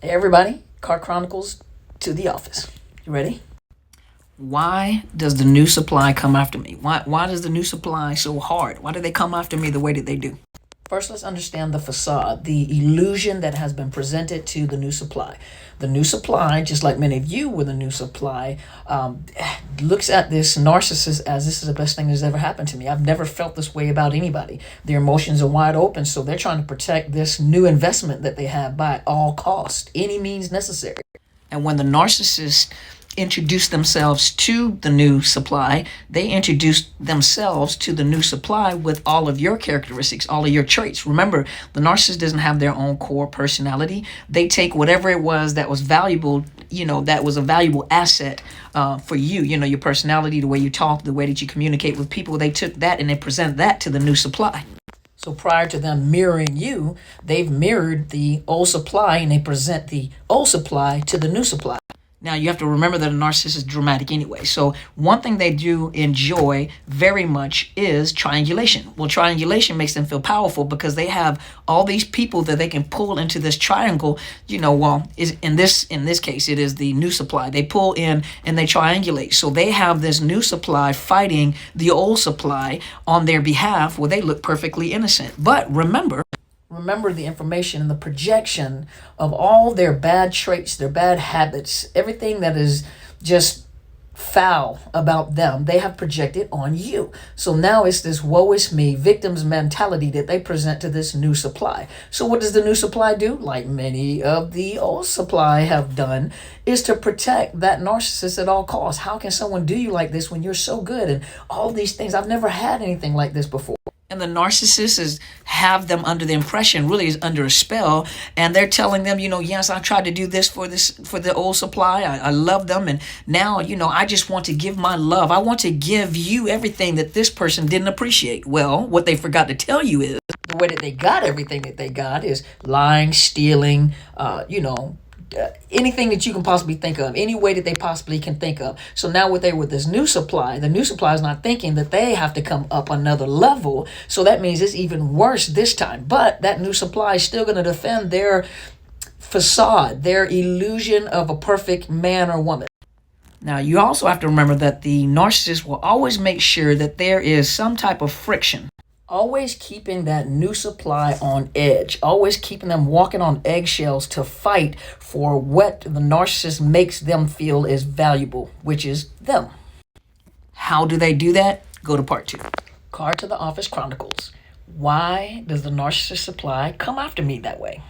Hey everybody, Car Chronicles to the office. You ready? Why does the new supply come after me? Why does the new supply so hard? Why do they come after me the way that they do? First, let's understand the facade, the illusion that has been presented to the new supply. The new supply, just like many of you were the new supply, looks at this narcissist as this is the best thing that's ever happened to me. I've never felt this way about anybody. Their emotions are wide open, so they're trying to protect this new investment that they have by all cost, any means necessary. And when the narcissist introduce themselves to the new supply, they introduce themselves to the new supply with all of your characteristics, all of your traits. Remember, the narcissist doesn't have their own core personality. They take whatever it was that was valuable, that was a valuable asset for you, your personality, the way you talk, the way that you communicate with people. They took that and they present that to the new supply. So prior to them mirroring you, they've mirrored the old supply and they present the old supply to the new supply. Now, you have to remember that a narcissist is dramatic anyway. So one thing they do enjoy very much is triangulation. Well, triangulation makes them feel powerful because they have all these people that they can pull into this triangle. Is in this case, it is the new supply. They pull in and they triangulate. So they have this new supply fighting the old supply on their behalf where they look perfectly innocent. But remember the information and the projection of all their bad traits, their bad habits, everything that is just foul about them, they have projected on you. So now it's this woe is me victim's mentality that they present to this new supply. So what does the new supply do? Like many of the old supply have done, is to protect that narcissist at all costs. How can someone do you like this when you're so good and all these things? I've never had anything like this before. And the narcissist have them under the impression, really is under a spell, and they're telling them, yes, I tried to do this for the old supply. I love them, and now, I just want to give my love. I want to give you everything that this person didn't appreciate. Well, what they forgot to tell you is the way that they got everything that they got is lying, stealing, anything that you can possibly think of, any way that they possibly can think of. So now with this new supply, the new supply is not thinking that they have to come up another level. So that means it's even worse this time. But that new supply is still going to defend their facade, their illusion of a perfect man or woman. Now, you also have to remember that the narcissist will always make sure that there is some type of friction. Always keeping that new supply on edge, always keeping them walking on eggshells to fight for what the narcissist makes them feel is valuable, which is them. How do they do that? Go to part 2. Car to the Office Chronicles. Why does the narcissist supply come after me that way?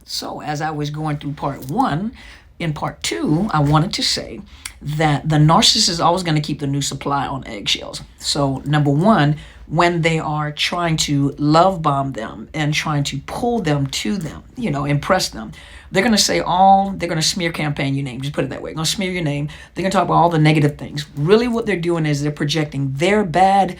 So as I was going through part 1, in part 2, I wanted to say that the narcissist is always going to keep the new supply on eggshells. So number 1, when they are trying to love bomb them and trying to pull them to them, impress them, they're going to say they're going to smear campaign your name. Just put it that way. They're going to smear your name. They're going to talk about all the negative things. Really what they're doing is they're projecting their bad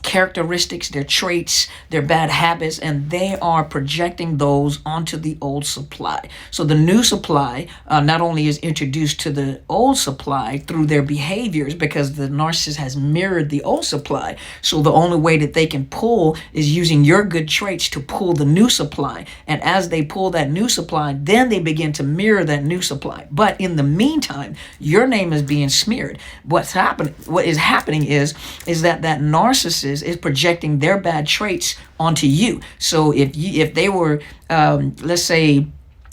characteristics, their traits, their bad habits, and they are projecting those onto the old supply. So the new supply not only is introduced to the old supply through their behaviors because the narcissist has mirrored the old supply. So the only way that they can pull is using your good traits to pull the new supply. And as they pull that new supply, then they begin to mirror that new supply. But in the meantime, your name is being smeared. What is happening is that narcissist is projecting their bad traits onto you. So if they were, let's say,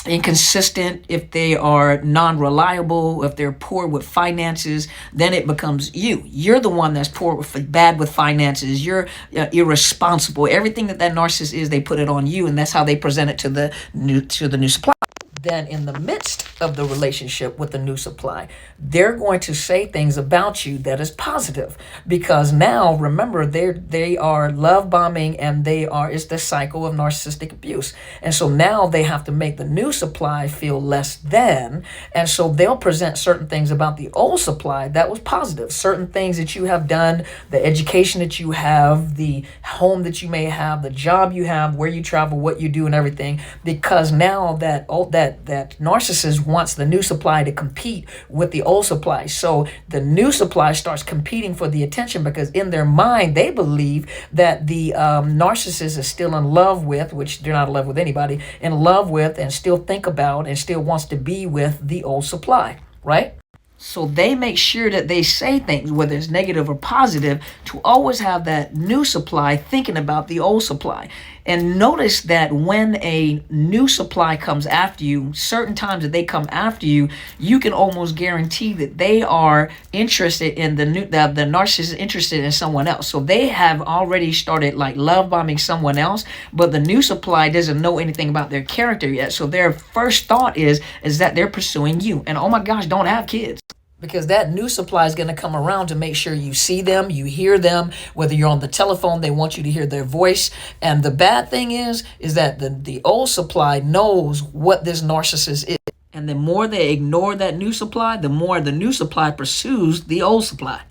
inconsistent, if they are non-reliable, if they're poor with finances, then it becomes you. You're the one that's bad with finances. You're irresponsible. Everything that narcissist is, they put it on you, and that's how they present it to the new supply. Then in the midst of the relationship with the new supply, they're going to say things about you that is positive, because now remember they are love bombing and it's the cycle of narcissistic abuse. And so now they have to make the new supply feel less than, and so they'll present certain things about the old supply that was positive, certain things that you have done, the education that you have, the home that you may have, the job you have, where you travel, what you do and everything, because now that that narcissist wants the new supply to compete with the old supply. So the new supply starts competing for the attention because in their mind, they believe that the narcissist is still in love with, which they're not in love with anybody, in love with and still think about and still wants to be with the old supply, right? So they make sure that they say things, whether it's negative or positive, to always have that new supply thinking about the old supply. And notice that when a new supply comes after you, certain times that they come after you, you can almost guarantee that they are interested in the narcissist is interested in someone else. So they have already started like love bombing someone else, but the new supply doesn't know anything about their character yet. So their first thought is that they're pursuing you. And oh my gosh, don't have kids. Because that new supply is going to come around to make sure you see them, you hear them, whether you're on the telephone, they want you to hear their voice. And the bad thing is that the old supply knows what this narcissist is. And the more they ignore that new supply, the more the new supply pursues the old supply.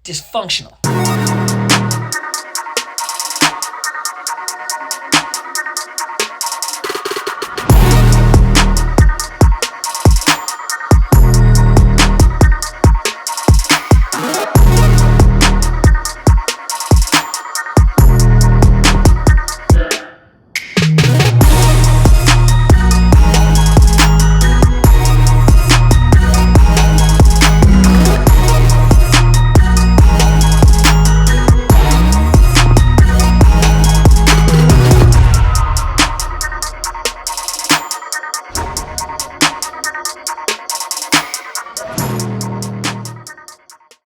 Dysfunctional.